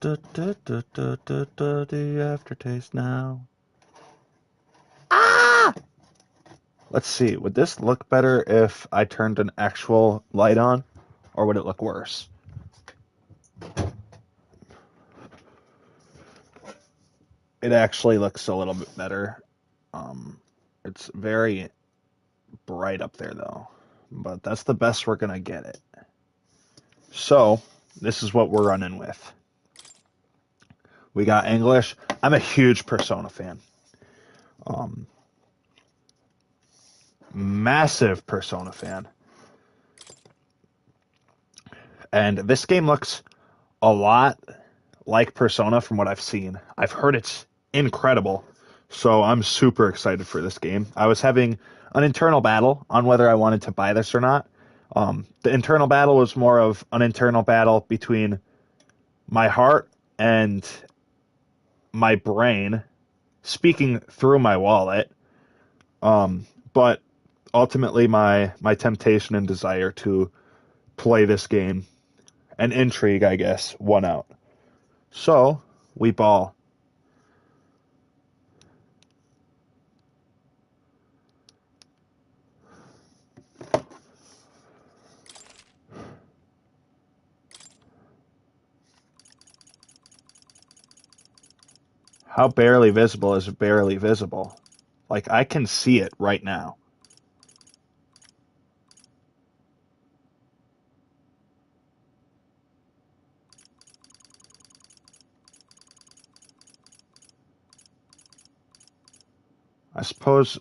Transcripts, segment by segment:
The aftertaste now. Ah! Let's see. Would this look better if I turned an actual light on, or would it look worse? It actually looks a little bit better. It's very bright up there though, but that's the best we're gonna get it. So this is what we're running with. We got English. I'm a huge Persona fan. Um, Massive Persona fan. And this game looks a lot like Persona from what I've seen. I've heard it's incredible. So I'm super excited for this game. I was having an internal battle on whether I wanted to buy this or not. The internal battle was more of an internal battle between my heart and my brain speaking through my wallet. But ultimately, my temptation and desire to play this game and intrigue, I guess, won out. So we ball. How barely visible is barely visible? Like, I can see it right now. I suppose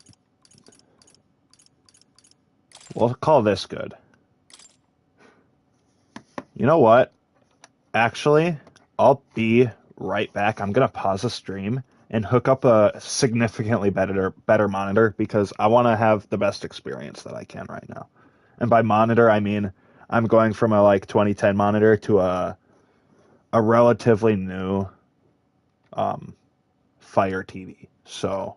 we'll call this good. You know what? Actually, I'll be right back. I'm gonna pause the stream and hook up a significantly better monitor because I want to have the best experience that I can right now. And by monitor, I mean I'm going from a like 2010 monitor to a relatively new um, Fire TV. So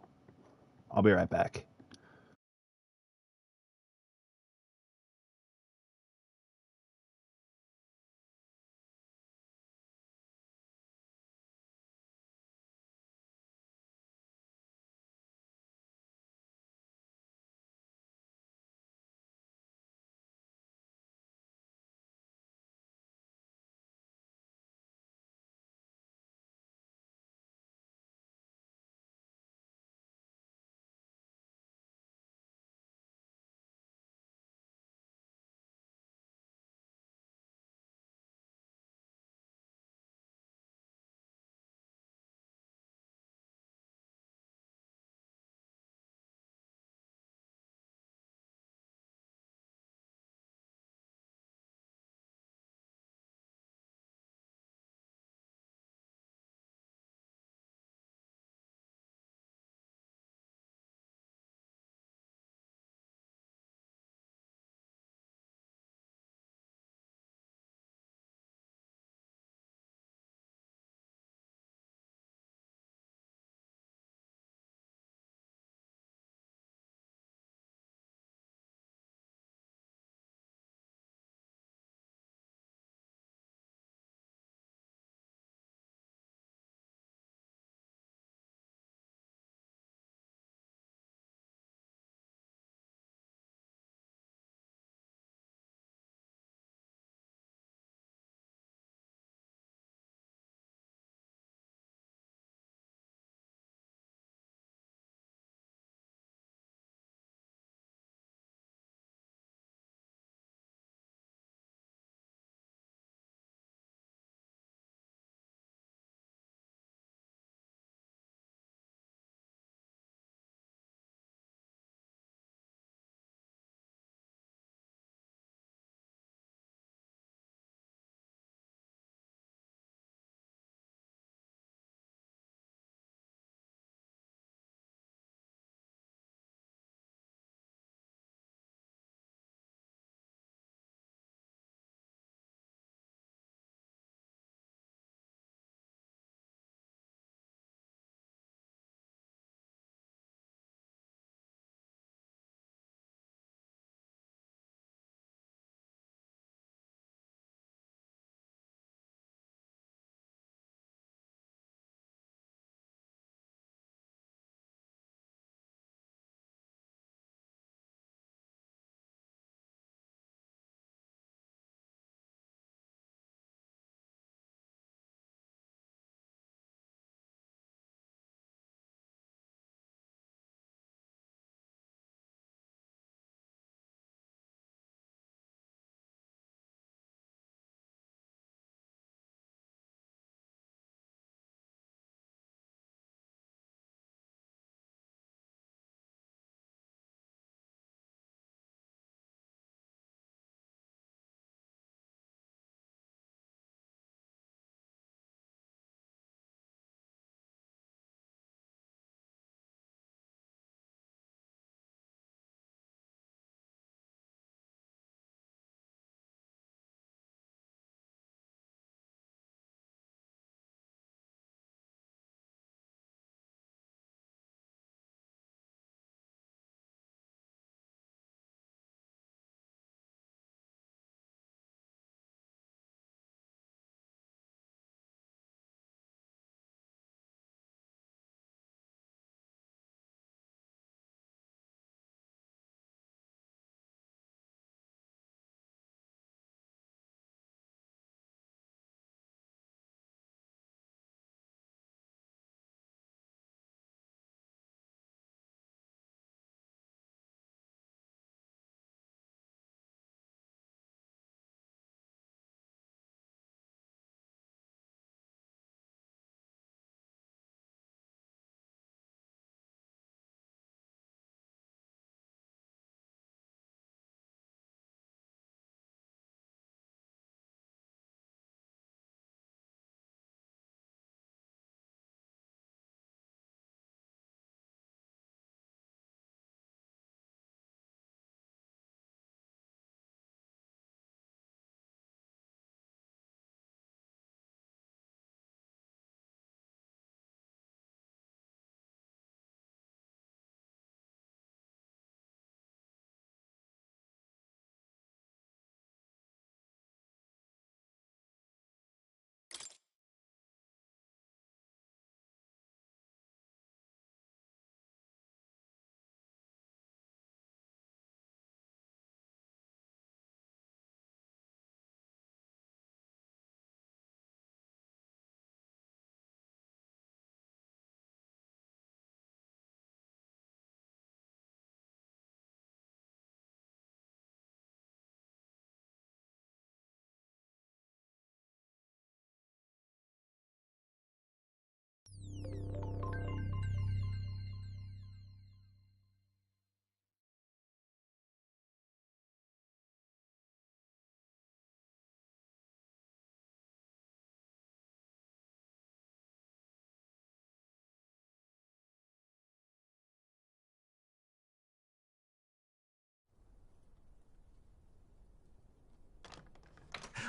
I'll be right back.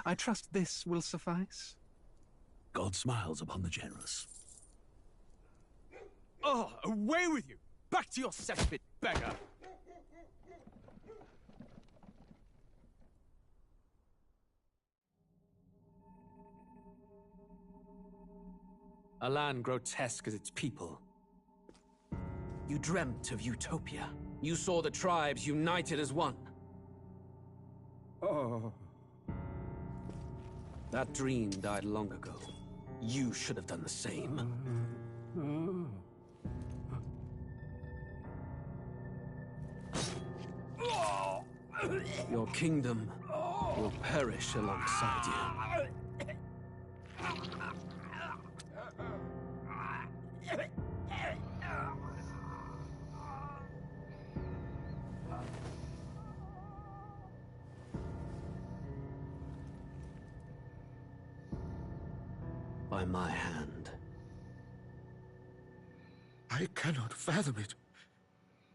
I trust this will suffice. God smiles upon the generous. Oh, away with you! Back to your cesspit, beggar! A land grotesque as its people. You dreamt of utopia. You saw the tribes united as one. Oh. That dream died long ago. You should have done the same. Your kingdom will perish alongside you. By my hand. I cannot fathom it.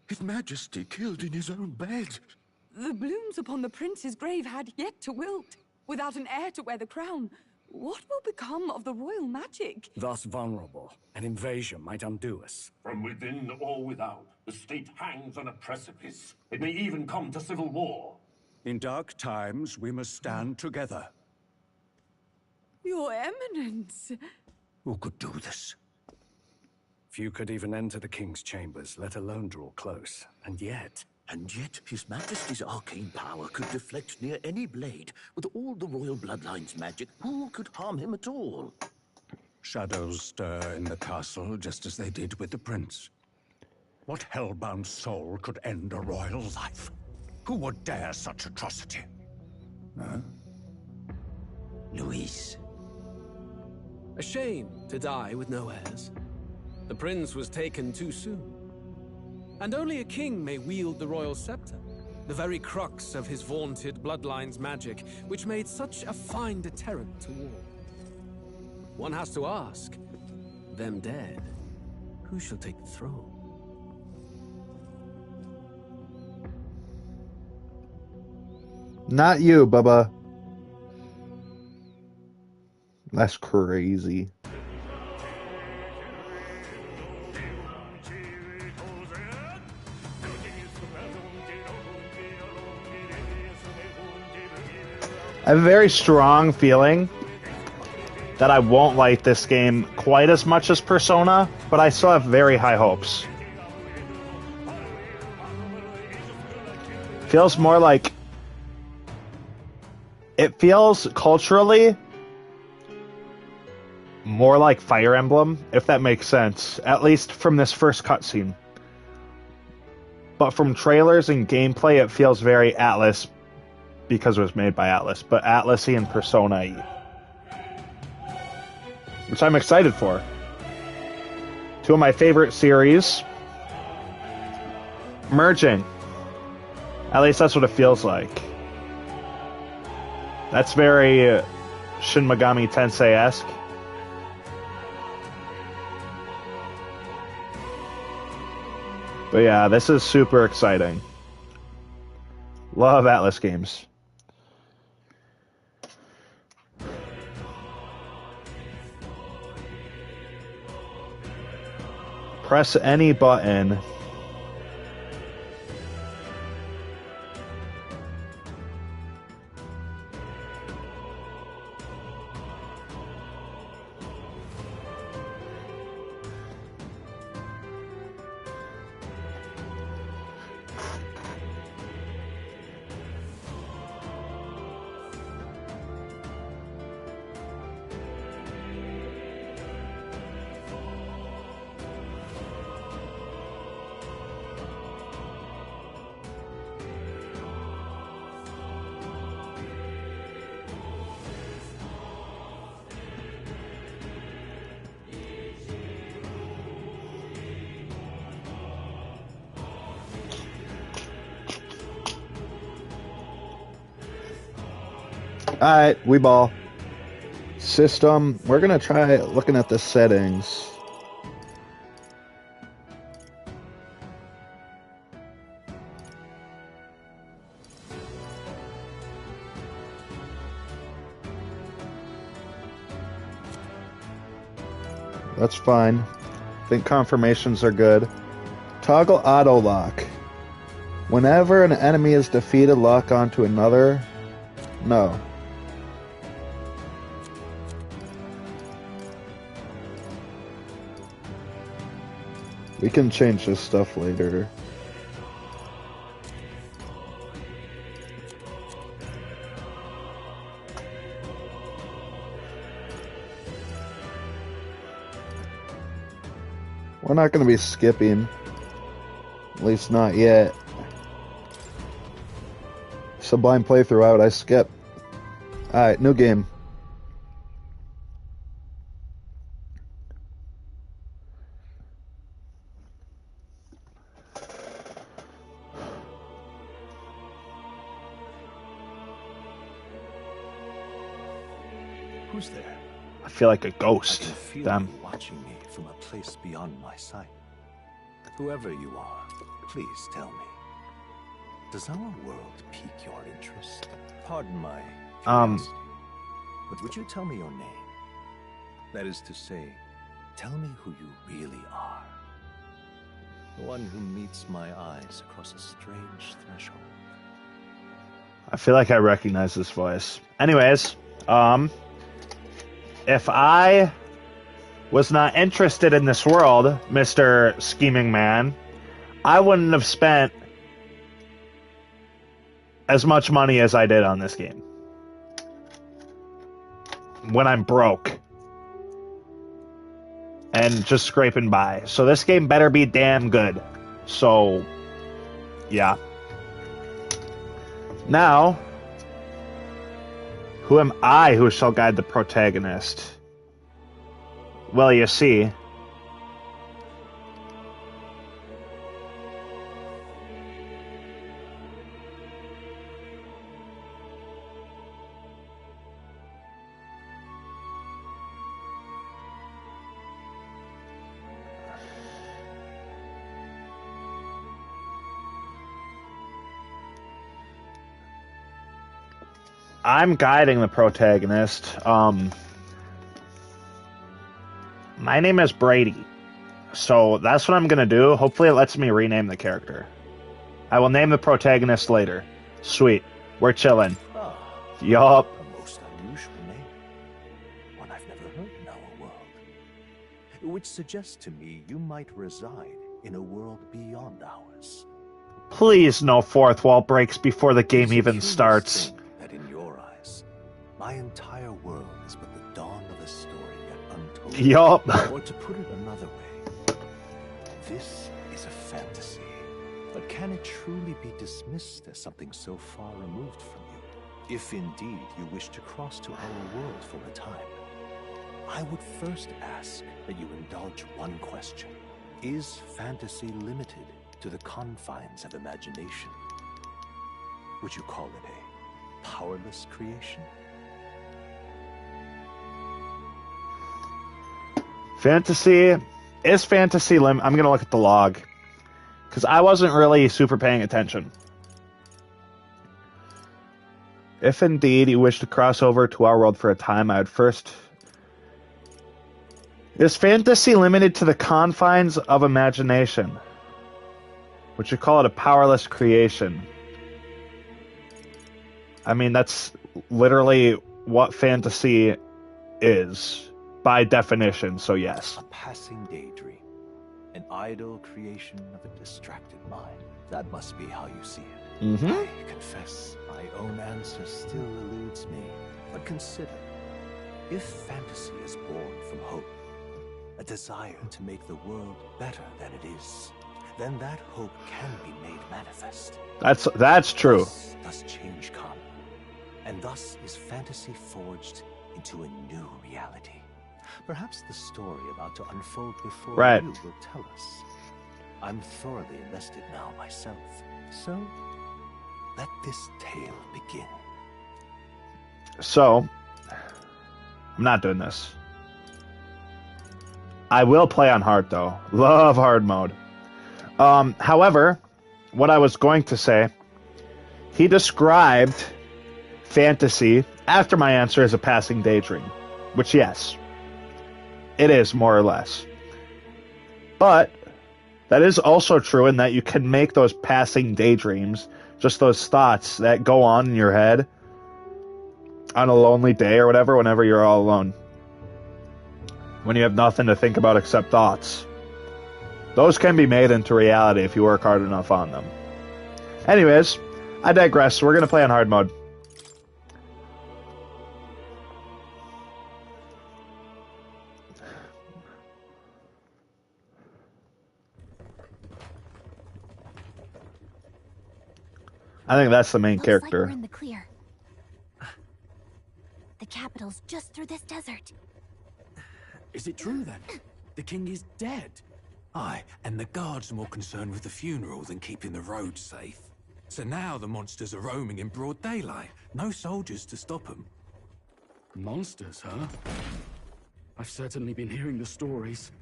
His Majesty killed in his own bed. The blooms upon the prince's grave had yet to wilt. Without an heir to wear the crown, what will become of the royal magic? Thus vulnerable, an invasion might undo us. From within or without, the state hangs on a precipice. It may even come to civil war. In dark times, we must stand together. Your Eminence! Who could do this? Few could even enter the king's chambers, let alone draw close. And yet, His Majesty's arcane power could deflect near any blade. With all the royal bloodline's magic, who could harm him at all? shadows stir in the castle just as they did with the prince. What hellbound soul could end a royal life? Who would dare such atrocity? Huh? Luis. A shame to die with no heirs. The prince was taken too soon. And only a king may wield the royal scepter, the very crux of his vaunted bloodline's magic, which made such a fine deterrent to war. One has to ask, them dead, who shall take the throne? Not you, Bubba. That's crazy. I have a very strong feeling that I won't like this game quite as much as Persona, but I still have very high hopes. Feels more like... It feels culturally more like Fire Emblem, if that makes sense. At least from this first cutscene. But from trailers and gameplay, it feels very Atlas, because it was made by Atlas, but Atlas-y and Persona-y. Which I'm excited for. Two of my favorite series merging. At least that's what it feels like. That's very Shin Megami Tensei-esque. But yeah, this is super exciting. Love Atlas games. Press any button. Alright, we ball. System, we're gonna try looking at the settings. That's fine. I think confirmations are good. Toggle auto lock. Whenever an enemy is defeated, lock onto another. No. We can change this stuff later. We're not going to be skipping. At least not yet. Sublime playthrough, why would I skip? Alright, new game. Who's there? I feel like a I ghost. can feel Them. you watching me from a place beyond my sight. Whoever you are, please tell me. Does our world pique your interest? Pardon my curiosity, but would you tell me your name? That is to say, tell me who you really are. The one who meets my eyes across a strange threshold. I feel like I recognize this voice. Anyways, if I was not interested in this world, Mr. Scheming Man, I wouldn't have spent as much money as I did on this game. When I'm broke. And just scraping by. So this game better be damn good. So, yeah. Now, who am I who shall guide the protagonist? Well, you see, I'm guiding the protagonist. My name is Brady. So that's what I'm going to do. Hopefully it lets me rename the character. I will name the protagonist later. Sweet. We're chilling. Ah, Yup. a most unusual name. One I've never heard in our world. Which suggests to me you might reside in a world beyond ours. Please no fourth wall breaks before the game It's a even curious starts. thing that in your eyes, my entire world is but the dawn of a story yet untold. Yup. Or to put it another way, this is a fantasy. But can it truly be dismissed as something so far removed from you? If indeed you wish to cross to our world for a time, I would first ask that you indulge one question. Is fantasy limited to the confines of imagination? Would you call it a powerless creation? Fantasy. Is fantasy lim? I'm going to look at the log. Because I wasn't really super paying attention. If indeed you wish to cross over to our world for a time, I would first... Is fantasy limited to the confines of imagination? Would you call it a powerless creation? I mean, that's literally what fantasy is, by definition, so yes. A passing daydream. An idle creation of a distracted mind. That must be how you see it. Mm-hmm. I confess, my own answer still eludes me. But consider, if fantasy is born from hope, a desire to make the world better than it is, then that hope can be made manifest. That's true. Thus does change come, and thus is fantasy forged into a new reality. Perhaps the story about to unfold before Right. you will tell us. I'm thoroughly invested now myself, so let this tale begin. So, I'm not doing this. I will play on hard, though. Love hard mode. However, what I was going to say, he described fantasy after my answer as a passing daydream, which, yes. It is, more or less. But that is also true in that you can make those passing daydreams, just those thoughts that go on in your head on a lonely day or whatever, whenever you're all alone. When you have nothing to think about except thoughts. Those can be made into reality if you work hard enough on them. Anyways, I digress. We're going to play on hard mode. I think that's the main character. Like we're in the clear. The capital's just through this desert. Is it true then? The king is dead? Aye, and the guards are more concerned with the funeral than keeping the roads safe. So now the monsters are roaming in broad daylight. No soldiers to stop them. Monsters, huh? I've certainly been hearing the stories.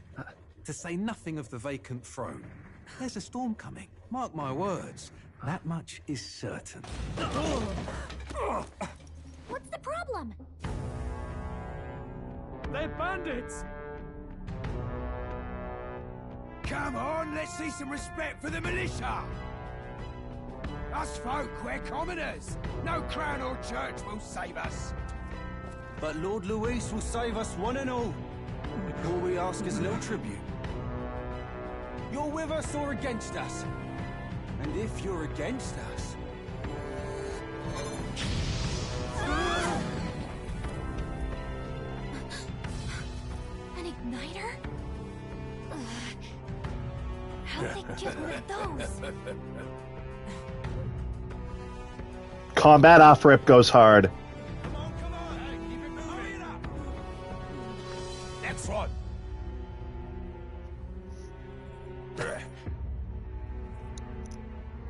To say nothing of the vacant throne. There's a storm coming. Mark my words. That much is certain. What's the problem? They're bandits! Come on, let's see some respect for the militia! Us folk, we're commoners. No crown or church will save us. But Lord Luis will save us one and all. All we ask is a little tribute. You're with us or against us? And if you're against us... An igniter? How'd they get one of those? Combat off rip goes hard. Come on, hey, keep it moving up. Next one.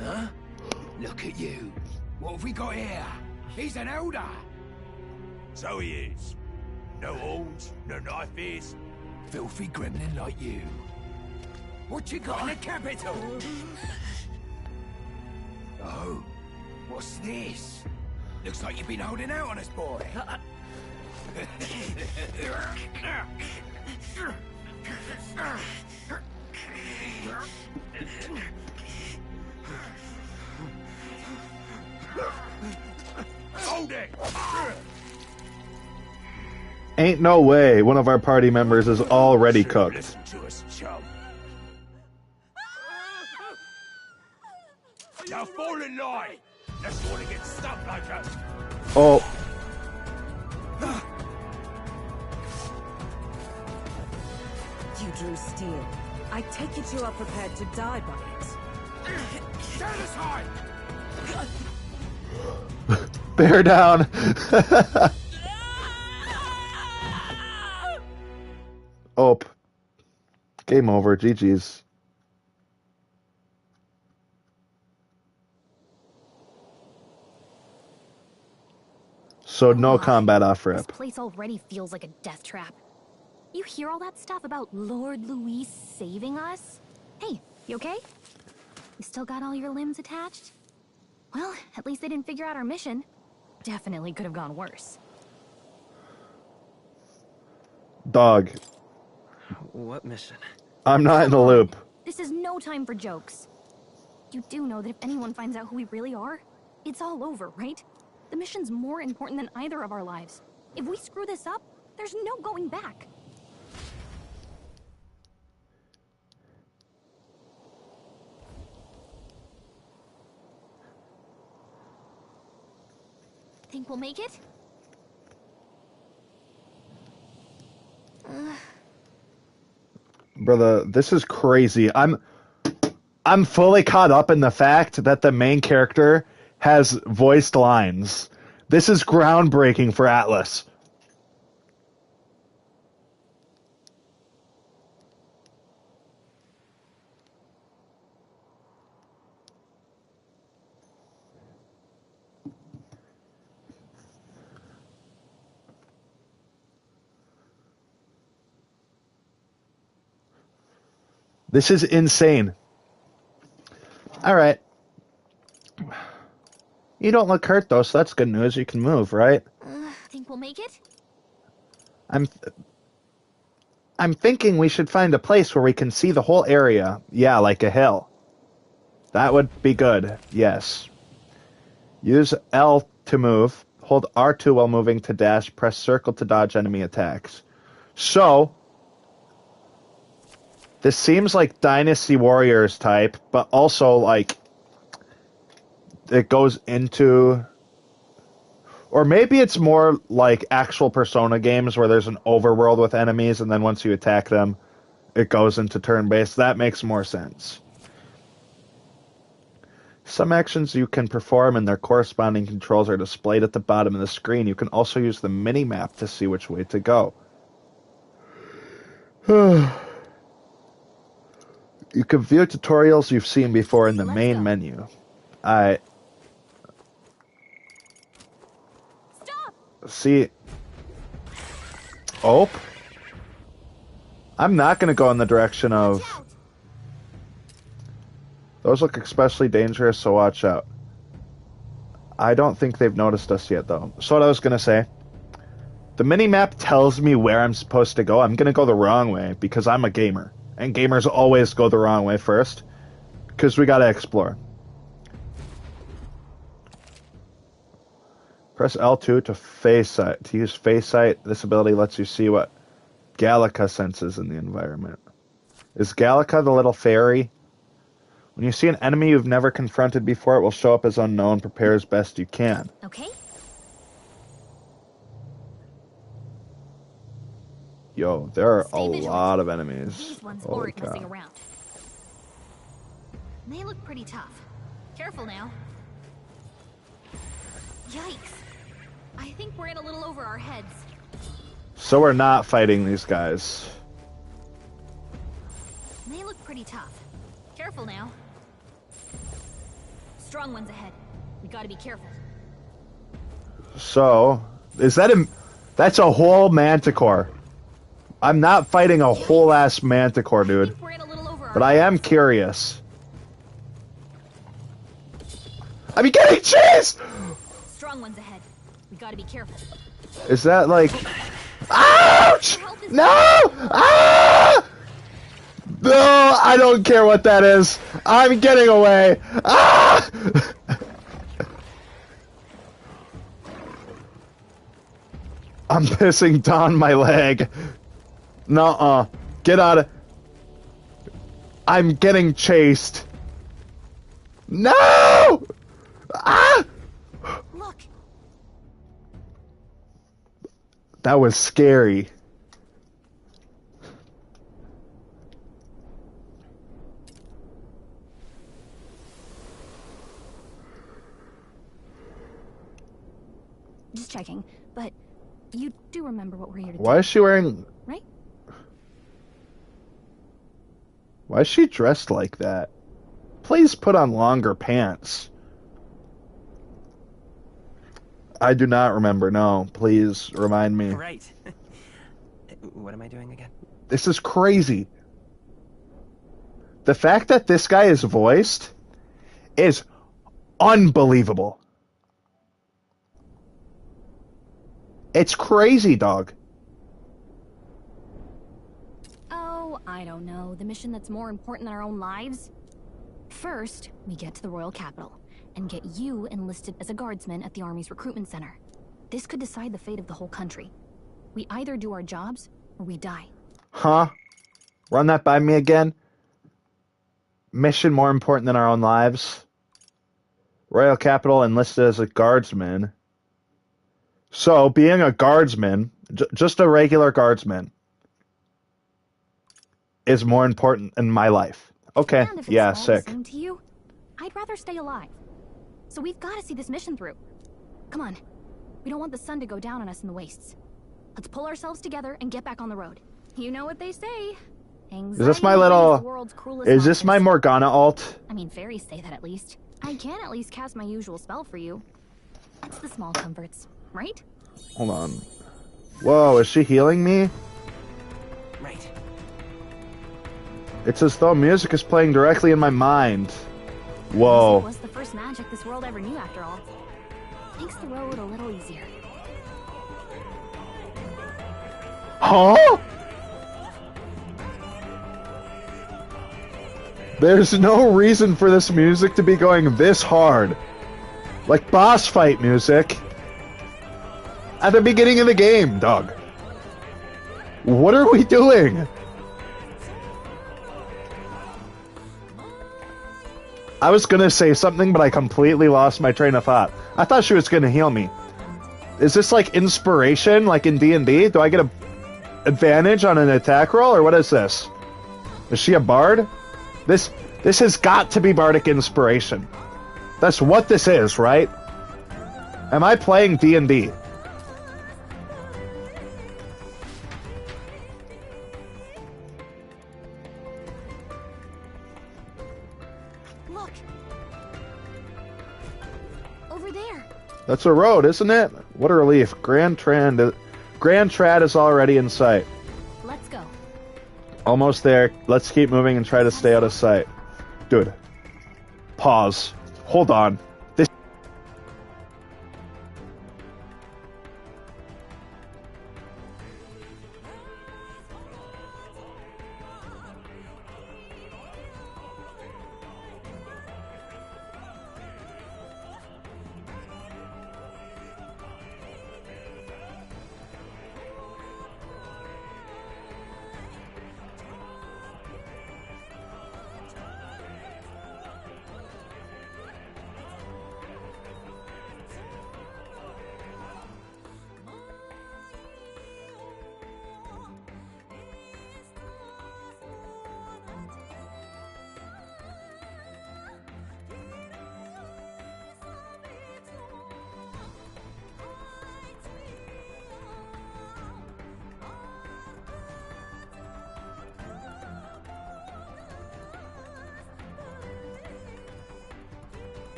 Huh? Look at you. What have we got here? He's an elder. So he is. No horns, no knifes. Filthy gremlin like you. What you got in the capital? Oh, what's this? Looks like you've been holding out on us, boy. Hold it! Ain't no way one of our party members is already cooked. Listen to us, chum. Now fall in line. Let's want to get stuck like us. Oh. You drew steel. I take it you are prepared to die by it. Stand aside! Bear down. Oh. Game over. GG's. So no combat off rip. This place already feels like a death trap. You hear all that stuff about Lord Luis saving us? Hey, you okay? You still got all your limbs attached? Well, at least they didn't figure out our mission. Definitely could have gone worse. Dog. What mission? I'm not in the loop. This is no time for jokes. You do know that if anyone finds out who we really are, it's all over, right? The mission's more important than either of our lives. If we screw this up, there's no going back. Think we'll make it? Brother, this is crazy. I'm fully caught up in the fact that the main character has voiced lines. This is groundbreaking for Atlas. This is insane. All right. You don't look hurt, though, so that's good news. You can move, right? Think we'll make it? I'm thinking we should find a place where we can see the whole area. Yeah, like a hill. That would be good. Yes. Use L to move. Hold R2 while moving to dash. Press circle to dodge enemy attacks. So, this seems like Dynasty Warriors type, but also like it goes into, or maybe it's more like actual Persona games where there's an overworld with enemies and then once you attack them, it goes into turn-based. That makes more sense. Some actions you can perform and their corresponding controls are displayed at the bottom of the screen. You can also use the mini-map to see which way to go. You can view tutorials you've seen before in the main menu. Stop. See. Oh. I'm not going to go in the direction of... Those look especially dangerous, so watch out. I don't think they've noticed us yet, though. So what I was going to say, the mini-map tells me where I'm supposed to go. I'm going to go the wrong way because I'm a gamer. And gamers always go the wrong way first because we got to explore. Press L2 to face sight. To use face sight, this ability lets you see what Gallica senses in the environment. Is Gallica the little fairy? When you see an enemy you've never confronted before, it will show up as unknown. Prepare as best you can. Okay. Yo, there are a lot of enemies. These ones Holy aren't messing cow. around. They look pretty tough. Careful now. Yikes. I think we're in a little over our heads. So we're not fighting these guys. They look pretty tough. Careful now. Strong ones ahead. We gotta be careful. So, is that a... That's a whole manticore. I'm not fighting a whole ass manticore, dude. But I am curious. I'm getting chased! Strong ones ahead. We gotta be careful. Is that like... Ouch! No! Ah! No, I don't care what that is. I'm getting away. Ah! I'm pissing down my leg. Nuh-uh. Get out of... I'm getting chased. No! Ah! Look. That was scary. Just checking, but you do remember what we're here to do. Why is she wearing... Right? Why is she dressed like that? Please put on longer pants. I do not remember, no. Please remind me. Right. What am I doing again? This is crazy. The fact that this guy is voiced is unbelievable. It's crazy, dog. Oh, I don't know. The mission that's more important than our own lives? First, we get to the royal capital and get you enlisted as a guardsman at the army's recruitment center. This could decide the fate of the whole country. We either do our jobs or we die. Huh? Run that by me again? Mission more important than our own lives? Royal capital enlisted as a guardsman. So, being a guardsman, just a regular guardsman, is more important in my life. Okay, And if it's yeah, all sick. the same to you, I'd rather stay alive. So we've got to see this mission through. Come on. We don't want the sun to go down on us in the wastes. Let's pull ourselves together and get back on the road. You know what they say. Is this my little... Is this my Morgana alt? I mean, fairies say that at least. I can at least cast my usual spell for you. It's the small comforts, right? Hold on. Whoa, is she healing me? Right. It's as though music is playing directly in my mind. It Whoa. was the first magic this world ever knew, after all. Makes the road a little easier. Huh? There's no reason for this music to be going this hard. Like boss fight music. At the beginning of the game, dog. What are we doing? I was gonna say something, but I completely lost my train of thought. I thought she was gonna heal me. Is this like inspiration, like in D&D? Do I get a advantage on an attack roll, or what is this? Is she a bard? This has got to be bardic inspiration. That's what this is, right? Am I playing D&D? Look. Over there. That's a road, isn't it? What a relief. Grand Trad is already in sight. Let's go. Almost there. Let's keep moving and try to stay out of sight. Dude. Pause. Hold on. This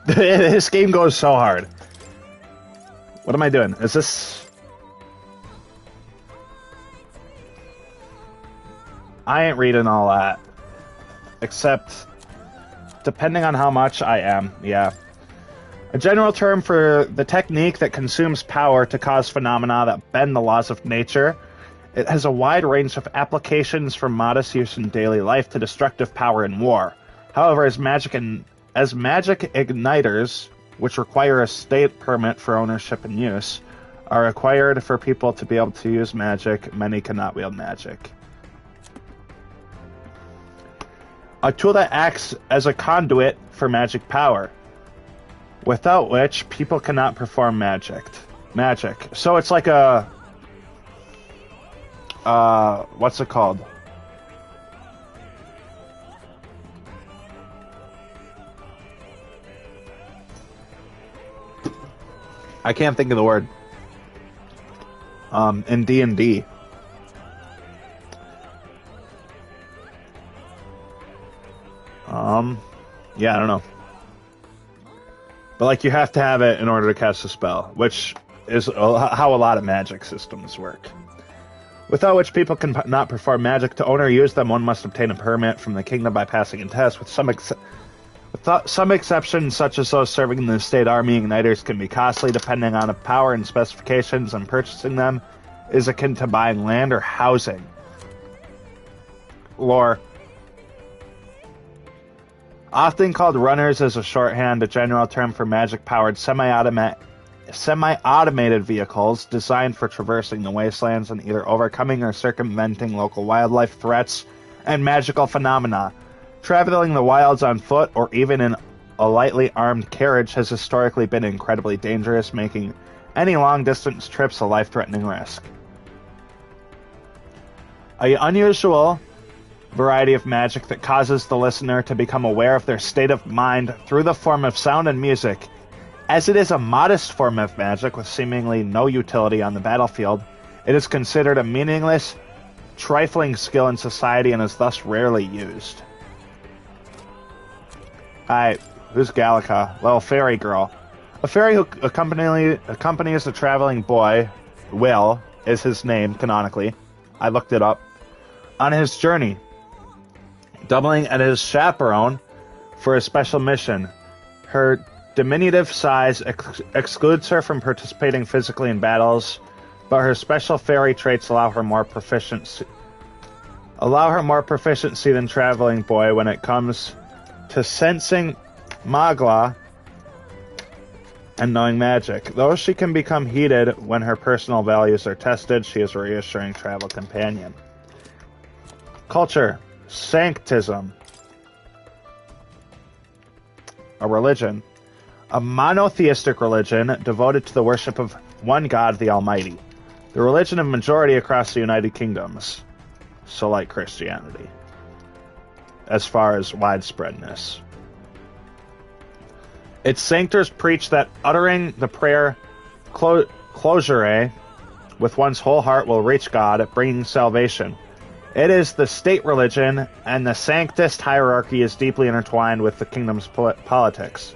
This game goes so hard. What am I doing? Is this... I ain't reading all that. Except, depending on how much I am, yeah. A general term for the technique that consumes power to cause phenomena that bend the laws of nature. It has a wide range of applications from modest use in daily life to destructive power in war. However, as magic as magic igniters, which require a state permit for ownership and use, are required for people to be able to use magic, many cannot wield magic. A tool that acts as a conduit for magic power, without which people cannot perform magic. So it's like a... what's it called? I can't think of the word. In D&D. Yeah, I don't know. But, like, you have to have it in order to cast a spell, which is how a lot of magic systems work. Without which people can not perform magic. To own or use them, one must obtain a permit from the kingdom by passing a test. With some exceptions, such as those serving in the state army, igniters can be costly depending on the power and specifications, and purchasing them is akin to buying land or housing. Lore. Often called runners as a shorthand, a general term for magic-powered semi-automated vehicles designed for traversing the wastelands and either overcoming or circumventing local wildlife threats and magical phenomena. Traveling the wilds on foot or even in a lightly armed carriage has historically been incredibly dangerous, making any long-distance trips a life-threatening risk. An unusual variety of magic that causes the listener to become aware of their state of mind through the form of sound and music. As it is a modest form of magic with seemingly no utility on the battlefield, it is considered a meaningless, trifling skill in society and is thus rarely used. Hi, who's Gallica? Little fairy girl. A fairy who accompanies a traveling boy, Will, is his name, canonically. I looked it up. On his journey, doubling as his chaperone for a special mission. Her diminutive size excludes her from participating physically in battles, but her special fairy traits allow her more proficiency than traveling boy when it comes to sensing magla and knowing magic. Though she can become heated when her personal values are tested, she is a reassuring travel companion. Culture. Sanctism. A religion. A monotheistic religion devoted to the worship of one God, the Almighty. The religion of majority across the United Kingdoms. So like Christianity. As far as widespreadness. Its sanctors preach that uttering the prayer closure with one's whole heart will reach God, bringing salvation. It is the state religion, and the sanctist hierarchy is deeply intertwined with the kingdom's politics.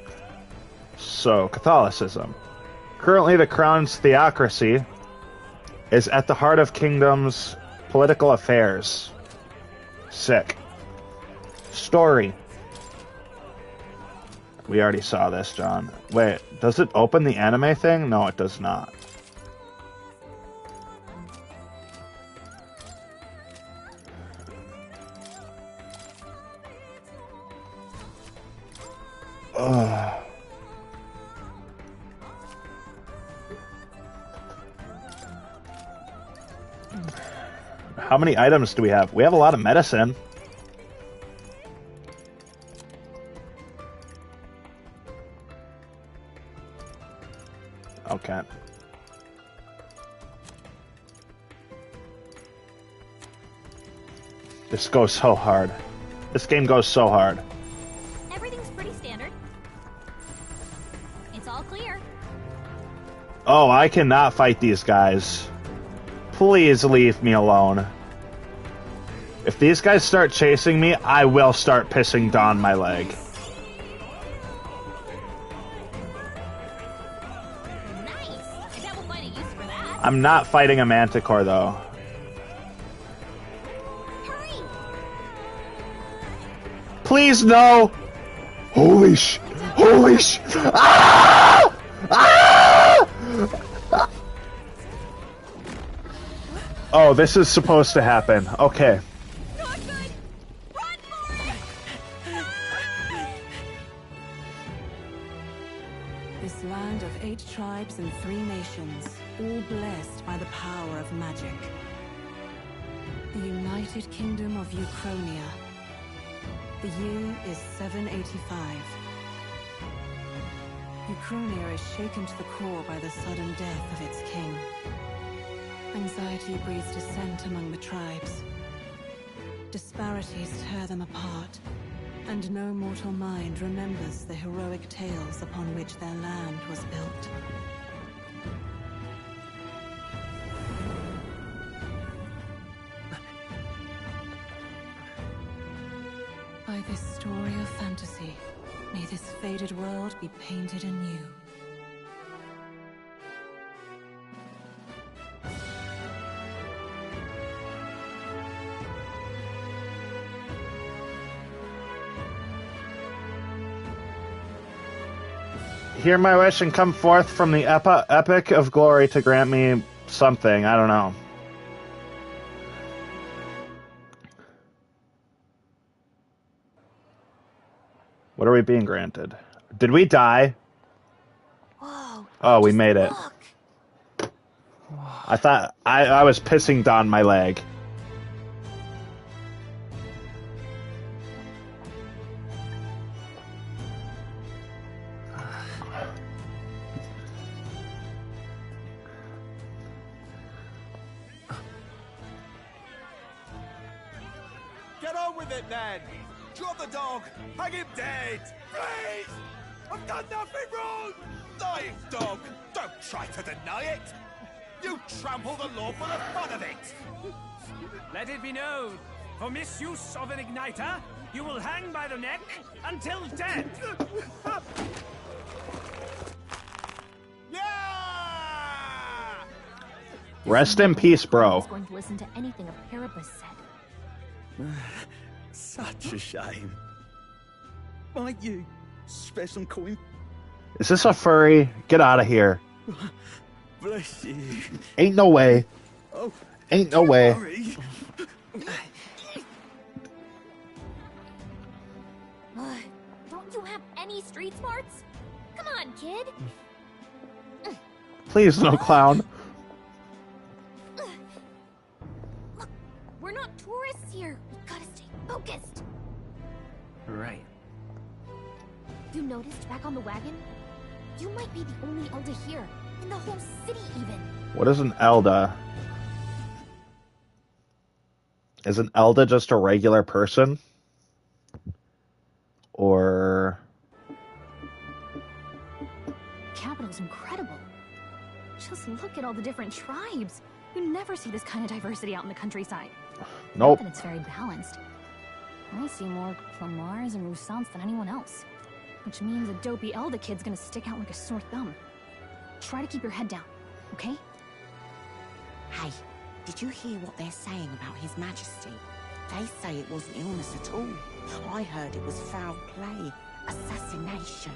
So, Catholicism. Currently, the crown's theocracy is at the heart of kingdom's political affairs. Sick. Story. We already saw this, John. Wait, does it open the anime thing? No, it does not. How many items do we have? We have a lot of medicine. Okay. This goes so hard. This game goes so hard. Everything's pretty standard. It's all clear. Oh, I cannot fight these guys. Please leave me alone. If these guys start chasing me, I will start pissing down my leg. Nice. I bet we'll find a use for that. I'm not fighting a manticore, though. Hurry! Please, no! Holy sh... Holy sh... Ah! Ah! Oh, this is supposed to happen. Okay. Not good. Run for it! This land of 8 tribes and 3 nations, all blessed by the power of magic. The United Kingdom of Uchronia. The year is 785. Uchronia is shaken to the core by the sudden death of its king. Anxiety breeds dissent among the tribes. Disparities tear them apart, and no mortal mind remembers the heroic tales upon which their land was built. By this story of fantasy, may this faded world be painted anew. Hear my wish and come forth from the epic of glory to grant me something. I don't know. What are we being granted? Did we die? Whoa. Oh, we made it. Look. I thought I was pissing down my leg. Get on with it, then! Drop the dog! Hang him dead! Please! I've done nothing wrong! Lying dog! Don't try to deny it! You trample the law for the fun of it! Let it be known, for misuse of an igniter, you will hang by the neck until dead. Yeah! Rest in peace, bro. I was going to listen to anything a Paribus said. Such a shame. Might you spare some coin? Is this a furry? Get out of here. Bless you. Ain't no way. Oh, Ain't no way. sorry. Don't you have any street smarts? Come on, kid. Please, no clown. Look, we're not tourists here. We gotta stay focused. Right. You noticed back on the wagon? You might be the only Elder here, in the whole city even. What is an Elda? Is an Elda just a regular person? Or... The capital's incredible. Just look at all the different tribes. You never see this kind of diversity out in the countryside. Nope. And it's very balanced. I see more Clamars and Roussants than anyone else. Which means a dopey Elda kid's gonna stick out like a sore thumb. Try to keep your head down, okay? Hey, did you hear what they're saying about His Majesty? They say it wasn't illness at all. I heard it was foul play, assassination.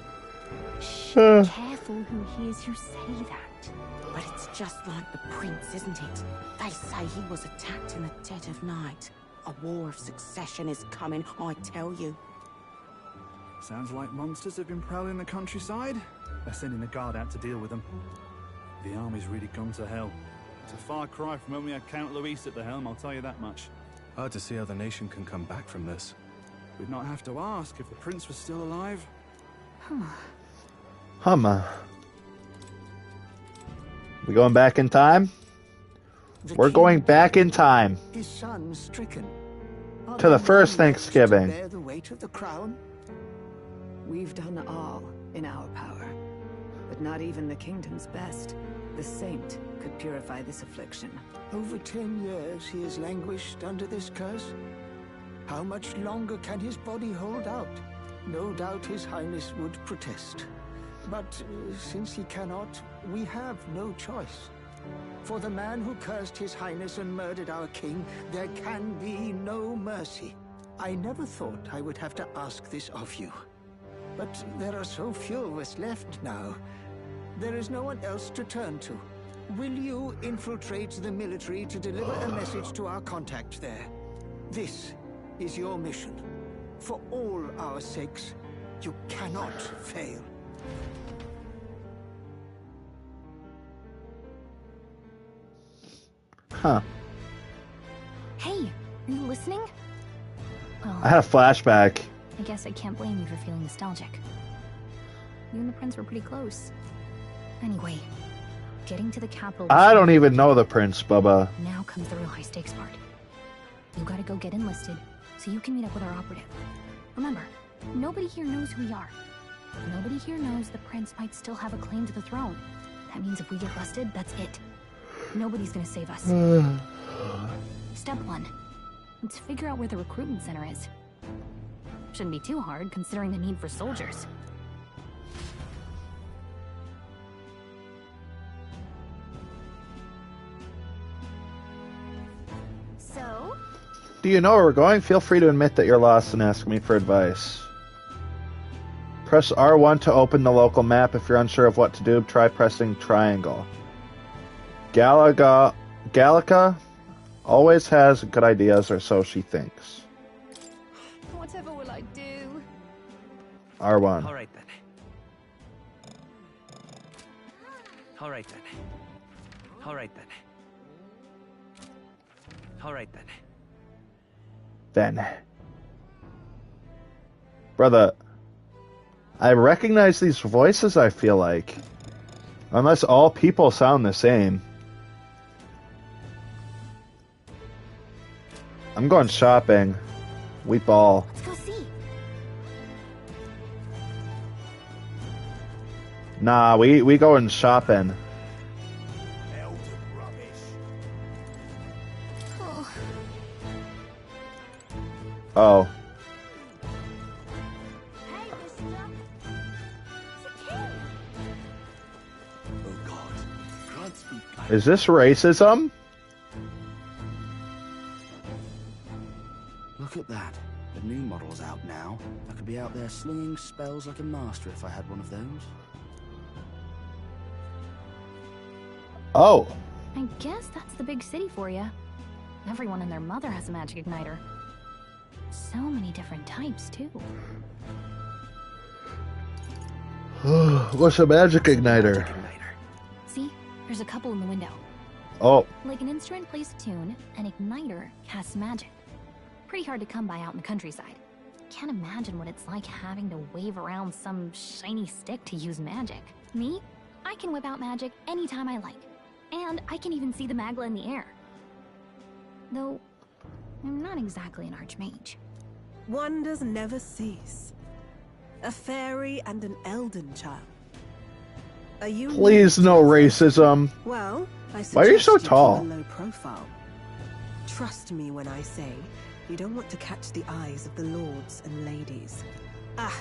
Shh, careful who hears you say that. But it's just like the prince, isn't it? They say he was attacked in the dead of night. A war of succession is coming, I tell you. Sounds like monsters have been prowling the countryside. They're sending a guard out to deal with them. The army's really gone to hell. It's a far cry from when we had Count Luis at the helm, I'll tell you that much. Hard to see how the nation can come back from this. We'd not have to ask if the prince was still alive. Humma. We going back in time? We're going back in time. His son stricken. To the first Thanksgiving. Bear the weight of the crown? We've done all in our power, but not even the kingdom's best, the saint, could purify this affliction. Over 10 years he has languished under this curse. How much longer can his body hold out? No doubt His Highness would protest. But since he cannot, we have no choice. For the man who cursed His Highness and murdered our king, there can be no mercy. I never thought I would have to ask this of you. But there are so few of us left now. There is no one else to turn to. Will you infiltrate the military to deliver a message to our contact there? This is your mission. For all our sakes, you cannot fail. Huh. Hey, are you listening? Oh, I had a flashback. I guess I can't blame you for feeling nostalgic. You and the prince were pretty close. Anyway, getting to the capital... I don't even know the prince, Bubba. Now comes the real high-stakes part. You gotta go get enlisted, so you can meet up with our operative. Remember, nobody here knows who we are. Nobody here knows the prince might still have a claim to the throne. That means if we get busted, that's it. Nobody's gonna save us. Step 1. Let's figure out where the recruitment center is. Shouldn't be too hard, considering the need for soldiers. So? Do you know where we're going? Feel free to admit that you're lost and ask me for advice. Press R1 to open the local map. If you're unsure of what to do, try pressing triangle. Gallica always has good ideas, or so she thinks. Whatever will I do? R1. All right then. All right then. All right then. All right then. Then. Brother, I recognize these voices, I feel like. Unless all people sound the same. I'm going shopping. We ball. Let's go see. Nah, we going shopping. Oh. Is this racism? Look at that. The new model's out now. I could be out there slinging spells like a master if I had one of those. Oh. I guess that's the big city for you. Everyone and their mother has a magic igniter. So many different types, too. What's a magic igniter? See? There's a couple in the window. Oh. Like an instrument plays a tune, an igniter casts magic. Pretty hard to come by out in the countryside. Can't imagine what it's like having to wave around some shiny stick to use magic. Me? I can whip out magic anytime I like. And I can even see the magla in the air. Though, I'm not exactly an archmage. Wonders never cease. A fairy and an elden child. Are you? Please, no racism. Well, I Why are you so suggest keep tall? a low profile. Trust me when I say you don't want to catch the eyes of the lords and ladies. Ah,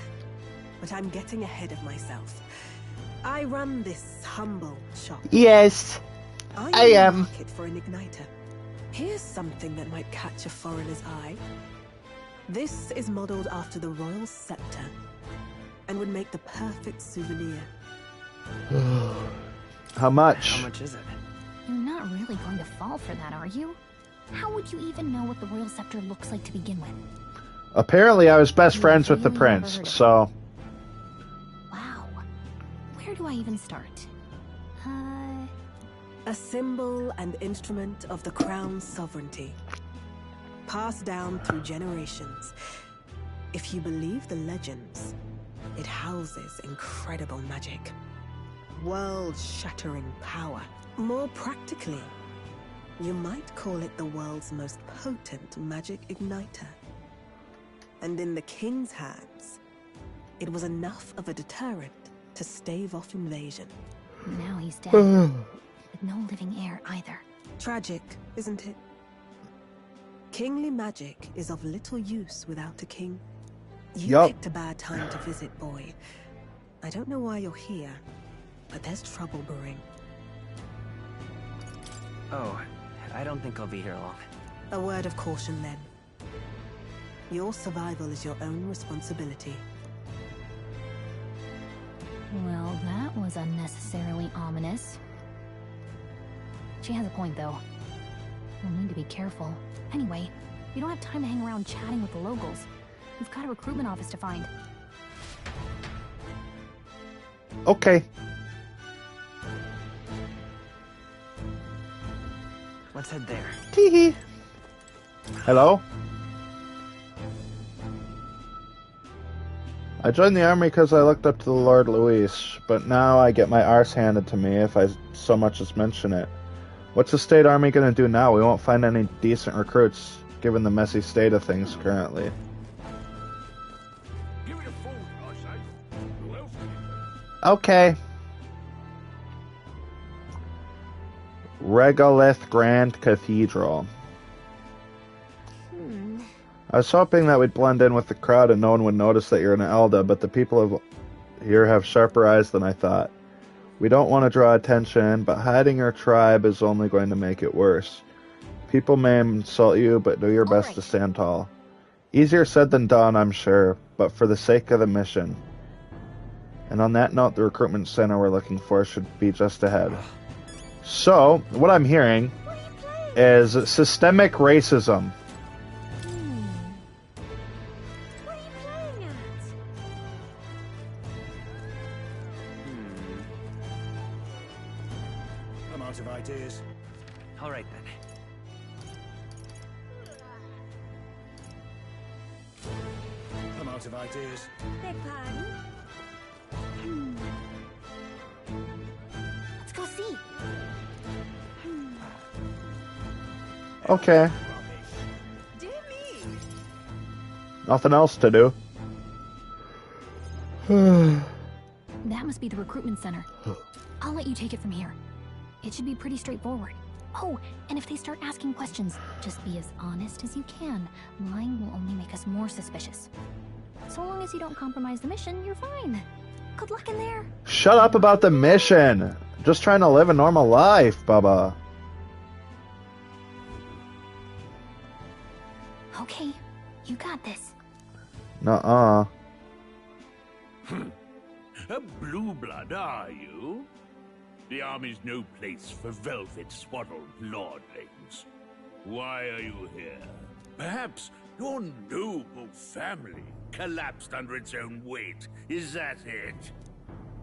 but I'm getting ahead of myself. I run this humble shop. Yes, I am. Market for an igniter. Here's something that might catch a foreigner's eye. This is modeled after the royal scepter and would make the perfect souvenir. How much? How much is it? You're not really going to fall for that, are you? How would you even know what the royal scepter looks like to begin with? Apparently I was best friends with the prince, so... Wow. Where do I even start? A symbol and instrument of the crown's sovereignty. Passed down through generations. If you believe the legends, it houses incredible magic. World-shattering power. More practically, you might call it the world's most potent magic igniter. And in the king's hands, it was enough of a deterrent to stave off invasion. Now he's dead. With no living heir either. Tragic, isn't it? Kingly magic is of little use without a king. You picked a bad time to visit, boy. I don't know why you're here, but there's trouble brewing. Oh, I don't think I'll be here long. A word of caution then. Your survival is your own responsibility. Well, that was unnecessarily ominous. She has a point, though. We'll need to be careful. Anyway, we don't have time to hang around chatting with the locals. We've got a recruitment office to find. Let's Let's head there. Teehee. Hello? I joined the army because I looked up to the Lord Luis, but now I get my arse handed to me if I so much as mention it. What's the state army gonna do now? We won't find any decent recruits, given the messy state of things currently. Okay. Regolith Grand Cathedral. I was hoping that we'd blend in with the crowd and no one would notice that you're an Elda, but the people here have sharper eyes than I thought. We don't want to draw attention, but hiding your tribe is only going to make it worse. People may insult you, but do your best to stand tall. Easier said than done, I'm sure, but for the sake of the mission. And on that note, the recruitment center we're looking for should be just ahead. So, what I'm hearing is systemic racism. I'm out of ideas. All right then. I'm out of ideas. Beg pardon? Let's go see. Okay. Nothing else to do. That must be the recruitment center. I'll let you take it from here. It should be pretty straightforward. Oh, and if they start asking questions, just be as honest as you can. Lying will only make us more suspicious. So long as you don't compromise the mission, you're fine. Good luck in there. Shut up about the mission. Just trying to live a normal life, Bubba. Okay, you got this. Nuh-uh. A blue blood, are you? The army's no place for velvet-swaddled lordlings. Why are you here? Perhaps your noble family collapsed under its own weight. Is that it?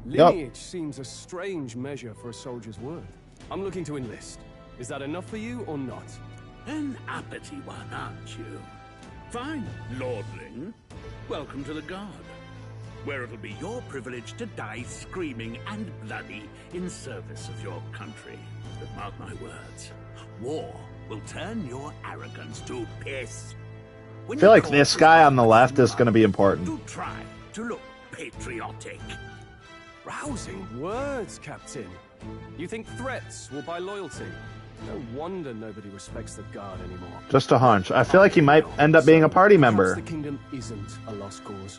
Lineage seems a strange measure for a soldier's worth. I'm looking to enlist. Is that enough for you or not? An uppity one, aren't you? Fine, lordling. Welcome to the Guard, where it'll be your privilege to die screaming and bloody in service of your country. But mark my words, war will turn your arrogance to piss. I feel like this guy on the left is going to be important. Do try to look patriotic. Rousing words, Captain. You think threats will buy loyalty? No wonder nobody respects the Guard anymore. Just a hunch. I feel like he might end up being a party member. Perhaps the kingdom isn't a lost cause.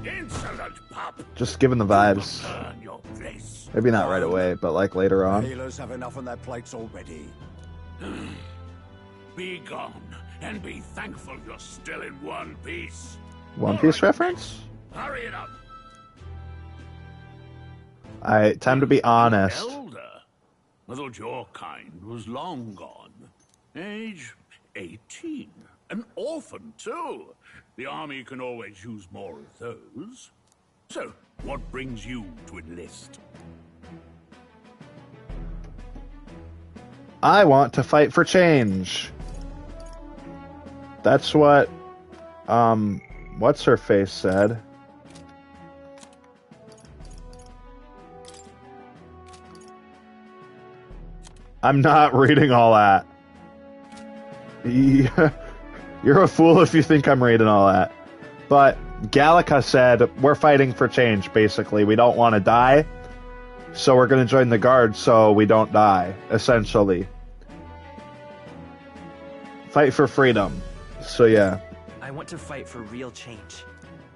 Insolent pup! Just given the vibes. Earn your place. Maybe not right away, but like later on. Healers have enough on their plates already. Be gone, and be thankful you're still in one piece. One Piece reference? Hurry it up. Time to be honest. Elder. I thought your kind was long gone. Age 18. An orphan, too. The army can always use more of those. So, what brings you to enlist? I want to fight for change. That's what, what's her face said. I'm not reading all that. You're a fool if you think I'm reading all that. But Gallica said, we're fighting for change, basically. We don't want to die, so we're going to join the Guard so we don't die, essentially. Fight for freedom. So, yeah. I want to fight for real change.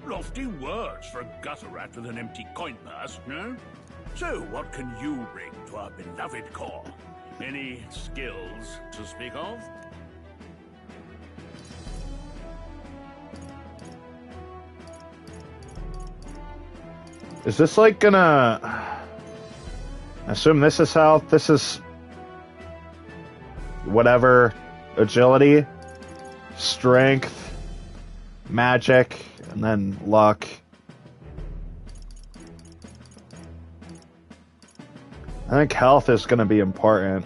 Lofty words for a gutter rat with an empty coin purse, no? So, what can you bring to our beloved corps? Any skills to speak of? Is this like gonna... I assume this is health, this is... whatever. Agility. Strength. Magic. And then luck. I think health is gonna be important.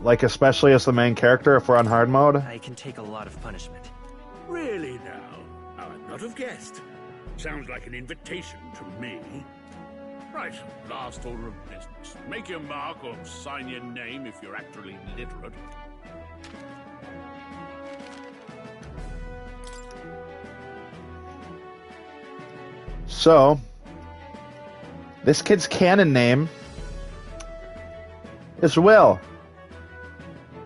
Like, especially as the main character if we're on hard mode? I can take a lot of punishment. Really now? I'd not have guessed. Sounds like an invitation to me. Right, last order of business. Make your mark or sign your name if you're actually literate. So, this kid's canon name is Will.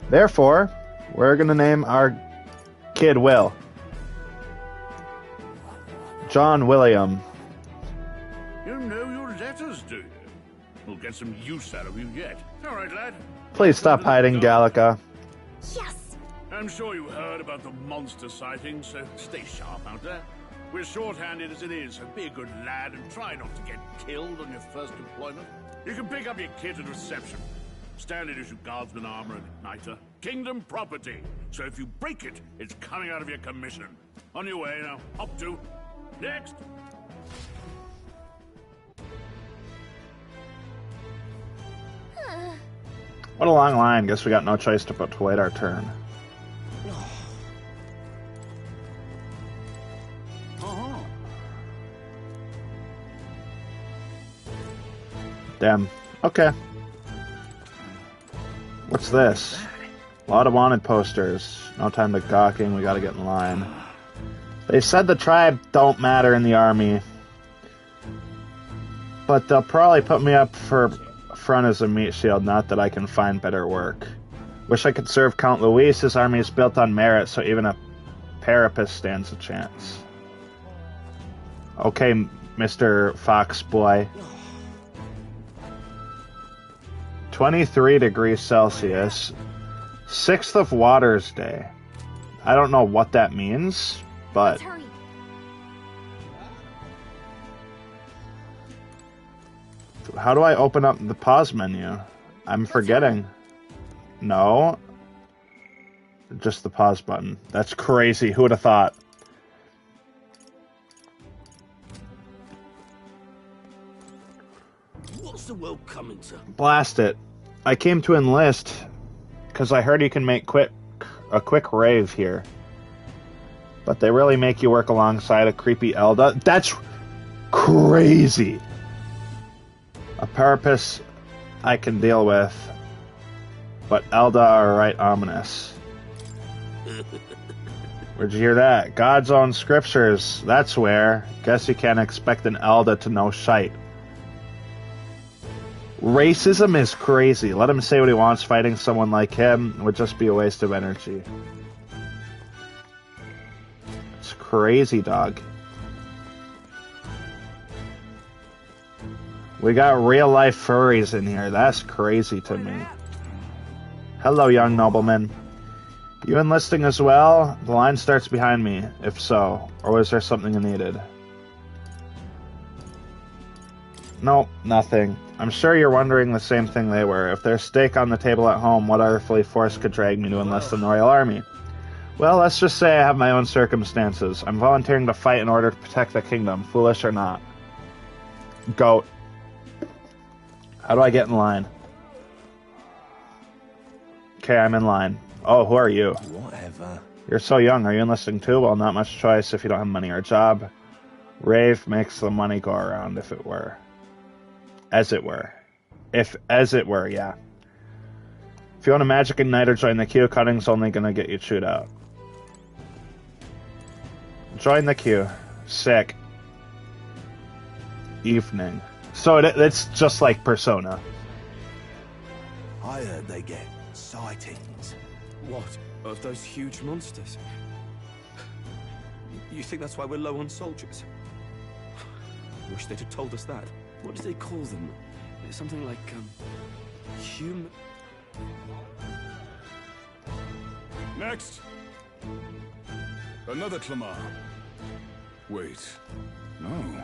Therefore, we're going to name our kid Will. John William. You know your letters, do you? We'll get some use out of you yet. All right, lad. Please stop hiding, Gallica. Yes! I'm sure you heard about the monster sightings, so stay sharp out there. We're short-handed as it is, so be a good lad and try not to get killed on your first deployment. You can pick up your kit at reception. Standard issue guardsman armor and igniter. Kingdom property. So if you break it, it's coming out of your commission. On your way now. Up to. Next. What a long line. Guess we got no choice but to wait our turn. Damn. Okay. What's this? A lot of wanted posters. No time to gawking. We gotta get in line. They said the tribe don't matter in the army. But they'll probably put me up for front as a meat shield, not that I can find better work. Wish I could serve Count Luis. His army is built on merit, so even a parapet stands a chance. Okay, Mr. Fox Boy. 23 degrees Celsius. 6th of Waters Day. I don't know what that means, but... How do I open up the pause menu? I'm forgetting. No. Just the pause button. That's crazy. Who would have thought? What's the world coming to? Blast it. I came to enlist because I heard you can make a quick rave here. But they really make you work alongside a creepy Elda. That's crazy. A Parapus I can deal with, but Elda are right ominous. Where'd you hear that? God's own scriptures. That's where. Guess you can't expect an Elda to know shite. Racism is crazy. Let him say what he wants. Fighting someone like him would just be a waste of energy. It's crazy, dog. We got real-life furries in here. That's crazy to me. Hello, young nobleman. You enlisting as well? The line starts behind me, if so. Or was there something you needed? Nope, nothing. I'm sure you're wondering the same thing they were. If there's steak on the table at home, what earthly force could drag me to enlist in the Royal Army? Well, let's just say I have my own circumstances. I'm volunteering to fight in order to protect the kingdom, foolish or not. Goat. How do I get in line? Okay, I'm in line. Oh, who are you? Whatever. You're so young. Are you enlisting too? Well, not much choice if you don't have money or a job. Rave makes the money go around, if it were. As it were. As it were, yeah. If you want a magic igniter, join the queue. Cutting's only gonna get you chewed out. Join the queue. Sick. Evening. So it's just like Persona. I heard they get sightings. What? Of those huge monsters? You think that's why we're low on soldiers? Wish they'd have told us that. What do they call them? Something like, human... Next! Another Clamar. Wait, no.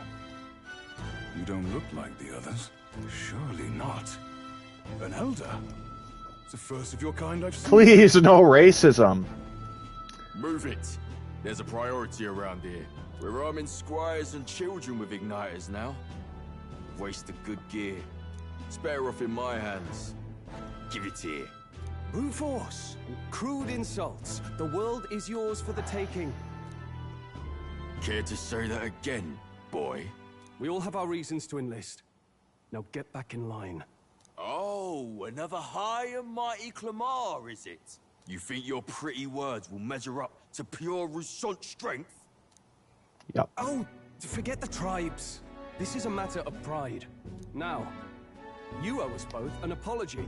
You don't look like the others. Surely not. An elder? It's the first of your kind I've seen. Please, no racism. Move it. There's a priority around here. We're arming squires and children with igniters now. Waste of good gear. It's better off in my hands. Give it here. Brute force, crude insults. The world is yours for the taking. Care to say that again, boy? We all have our reasons to enlist. Now get back in line. Oh, another high and mighty Clamar, is it? You think your pretty words will measure up to pure Rousseau strength? Yep. Oh, forget the tribes. This is a matter of pride. Now, you owe us both an apology.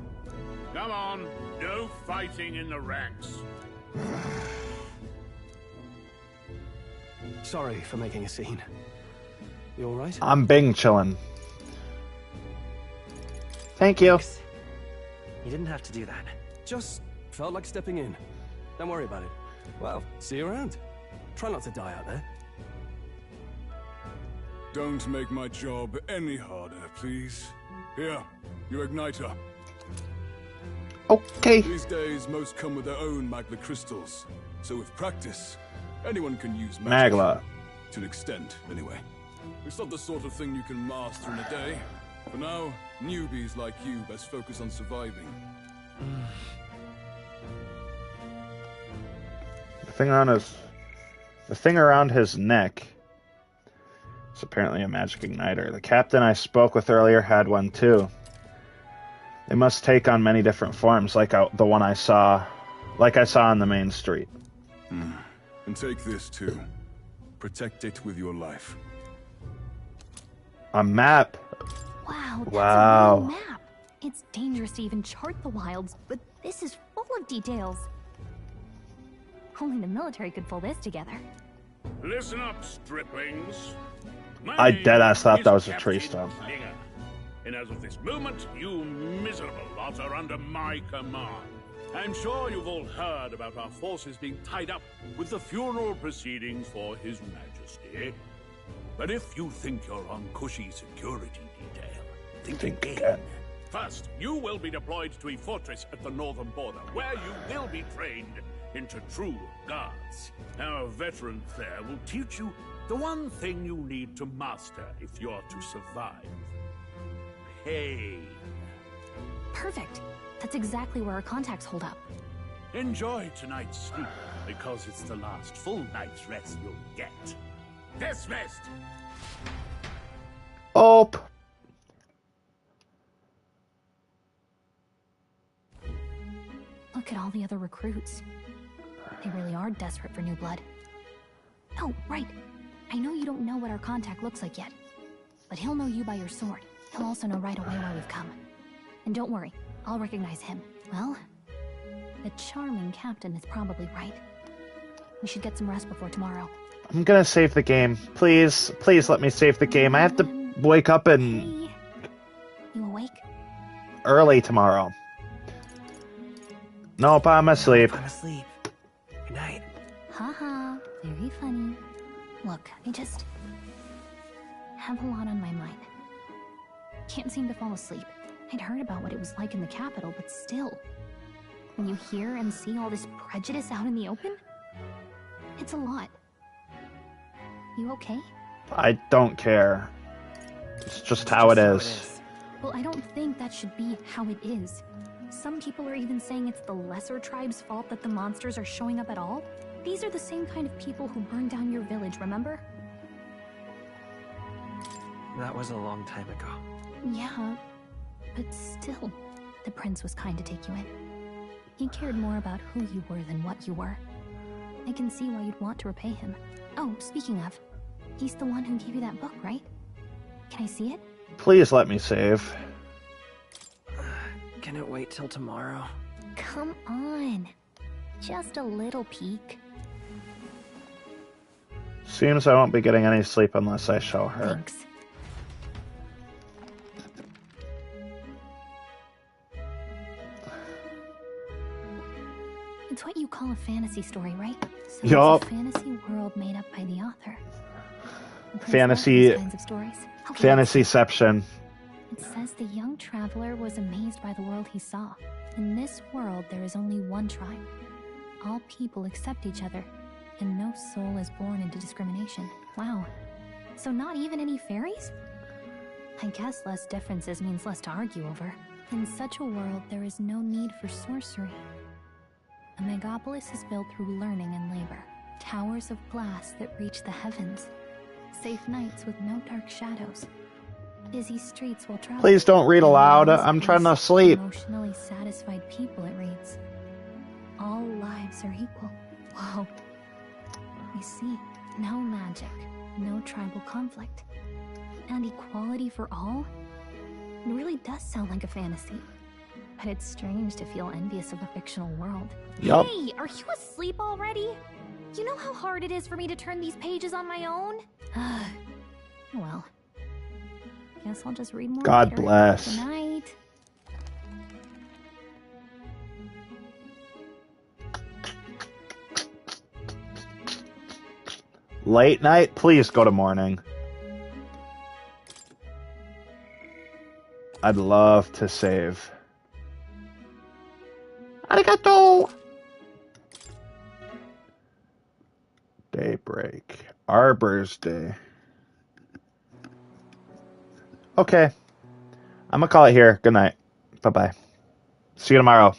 Come on, no fighting in the ranks. Sorry for making a scene. You all right? I'm Bing chillin'. Thank you. You didn't have to do that. Just felt like stepping in. Don't worry about it. Well, see you around. Try not to die out there. Don't make my job any harder, please. Here, your igniter. Okay. These days, most come with their own Magla crystals. So with practice, anyone can use magic. Magla. To an extent, anyway. It's not the sort of thing you can master in a day. For now, newbies like you best focus on surviving. The thing around his neck is apparently a magic igniter. The captain I spoke with earlier had one too. They must take on many different forms, like the one I saw on the main street. And take this too. Protect it with your life. A map. Wow, that's Wow. a real map. It's dangerous to even chart the wilds, but this is full of details. Only the military could pull this together. Listen up, striplings. I deadass thought that was a tree stump. Slinger. And as of this moment, you miserable lot are under my command. I'm sure you've all heard about our forces being tied up with the funeral proceedings for His Majesty. But if you think you're on cushy security detail, think again. First, you will be deployed to a fortress at the northern border, where you will be trained into true guards. Our veterans there will teach you the one thing you need to master if you're to survive. Pain. Perfect. That's exactly where our contacts hold up. Enjoy tonight's sleep, because it's the last full night's rest you'll get. Dismissed! Oh. Look at all the other recruits. They really are desperate for new blood. Oh, right. I know you don't know what our contact looks like yet, but he'll know you by your sword. He'll also know right away why we've come. And don't worry, I'll recognize him. Well, the charming captain is probably right. We should get some rest before tomorrow. I'm gonna save the game. Please, please let me save the game. I have to wake up You awake? early tomorrow. Nope, I'm asleep. I'm asleep. Good night. Haha, very funny. Look, I just have a lot on my mind. Can't seem to fall asleep. I'd heard about what it was like in the capital, but still. When you hear and see all this prejudice out in the open, it's a lot. You okay? I don't care. It's just how it is. Well, I don't think that should be how it is. Some people are even saying it's the lesser tribe's fault that the monsters are showing up at all. These are the same kind of people who burned down your village, remember? That was a long time ago. Yeah, but still, the prince was kind to take you in. He cared more about who you were than what you were. I can see why you'd want to repay him. Oh, speaking of, he's the one who gave you that book, right? Can I see it? Please let me save. Can it wait till tomorrow? Come on. Just a little peek. Seems I won't be getting any sleep unless I show her. Thanks. It's what you call a fantasy story, right? So Yup. It's a fantasy world made up by the author. The prince Fantasy. loves these kinds of stories. Okay. Fantasyception. It says the young traveler was amazed by the world he saw. In this world, there is only one tribe. All people accept each other, and no soul is born into discrimination. Wow. So not even any fairies? I guess less differences means less to argue over. In such a world, there is no need for sorcery. A megapolis is built through learning and labor. Towers of glass that reach the heavens. Safe nights with no dark shadows. Busy streets while traveling. Please don't read And aloud. wise, I'm trying to peaceful, sleep. Emotionally satisfied people, it reads. All lives are equal. Whoa. I see. No magic, no tribal conflict, and equality for all? It really does sound like a fantasy. But it's strange to feel envious of a fictional world. Yup. Hey, are you asleep already? You know how hard it is for me to turn these pages on my own? Well, guess I'll just read more God later. bless. Good night. Late night? Please go to morning. I'd love to save. Arigato! Daybreak. Arbor's Day. Okay. I'm gonna call it here. Good night. Bye-bye. See you tomorrow.